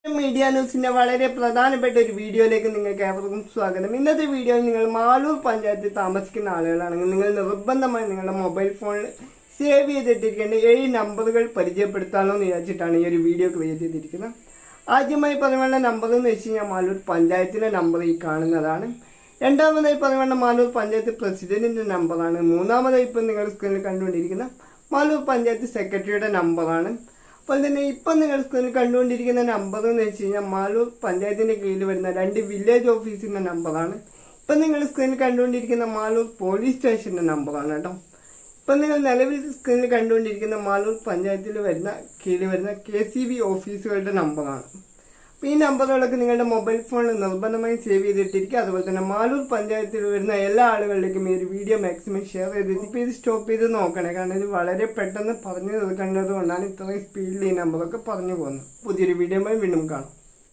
Media ന്യൂസിന്റെ വളരെ പ്രധാനപ്പെട്ട ഒരു വീഡിയോയിലേക്ക് നിങ്ങൾക്ക് ഏവർക്കും സ്വാഗതം. ഇന്നത്തെ വീഡിയോയിൽ നിങ്ങൾ മാലൂർ പഞ്ചായത്തിൽ താമസിക്കുന്ന ആളുകളാണെങ്കിൽ നിങ്ങൾ നിർബന്ധമായി നിങ്ങളുടെ മൊബൈൽ ഫോണിൽ സേവ് ചെയ്തിട്ടിരിക്കേണ്ട 7 നമ്പറുകൾ പരിചയപ്പെടുത്താനോ എന്ന് വിചാരിച്ചിട്ടാണ് ഈ ഒരു വീഡിയോ ക്രിയേറ്റ് ചെയ്തിരിക്കുന്നത്. ആദ്യമായി പറയുന്ന നമ്പർ എന്ന് വെച്ച് കഴിഞ്ഞാൽ മാലൂർ പഞ്ചായത്തിലെ നമ്പർ ഈ കാണുന്നതാണ്. രണ്ടാമതായി പറയുന്ന മാലൂർ പഞ്ചായത്ത് പ്രസിഡന്റിന്റെ നമ്പറാണ്. മൂന്നാമതായി ഇപ്പം നിങ്ങൾ സ്ക്രീനിൽ കണ്ടുകൊണ്ടിരിക്കുന്ന മാലൂർ പഞ്ചായത്ത് സെക്രട്ടറിയുടെ നമ്പറാണ്. അപ്പോൾ തന്നെ ഇപ്പം നിങ്ങൾ സ്ക്രീനിൽ കണ്ടുകൊണ്ടിരിക്കുന്ന നമ്പർ എന്ന് വെച്ച് കഴിഞ്ഞാൽ മാലൂർ പഞ്ചായത്തിന്റെ കീഴിൽ വരുന്ന 2 വില്ലേജ് ഓഫീസിന്റെ നമ്പറാണ്. ഇപ്പം നിങ്ങൾ സ്ക്രീനിൽ കണ്ടുകൊണ്ടിരിക്കുന്ന മാലൂർ പോലീസ് സ്റ്റേഷന്റെ നമ്പറാണ് കേട്ടോ. ഇപ്പം നിങ്ങൾ നിലവിൽ സ്ക്രീനിൽ കണ്ടുകൊണ്ടിരിക്കുന്ന മാലൂർ പഞ്ചായത്തിൽ കീഴിൽ വരുന്ന KCB ഓഫീസുകളുടെ നമ്പറാണ്. അപ്പോൾ ഈ നമ്പറുകളൊക്കെ നിങ്ങളുടെ മൊബൈൽ ഫോണിൽ നിർബന്ധമായി സേവ് ചെയ്തിട്ടിരിക്കുക. അതുപോലെ തന്നെ മാലൂർ പഞ്ചായത്തിൽ വരുന്ന എല്ലാ ആളുകളിലേക്കും ഈ ഒരു വീഡിയോ മാക്സിമം ഷെയർ ചെയ്തിട്ട് ഇപ്പോൾ ഇത് സ്റ്റോപ്പ് ചെയ്ത് നോക്കണേ. കാരണം ഇത് വളരെ പെട്ടെന്ന് പറഞ്ഞു തീർക്കേണ്ടത് കൊണ്ടാണ് ഇത്രയും സ്പീഡിൽ ഈ നമ്പറൊക്കെ പറഞ്ഞു പോകുന്നത്. പുതിയൊരു വീഡിയോയുമായി വീണ്ടും കാണാം.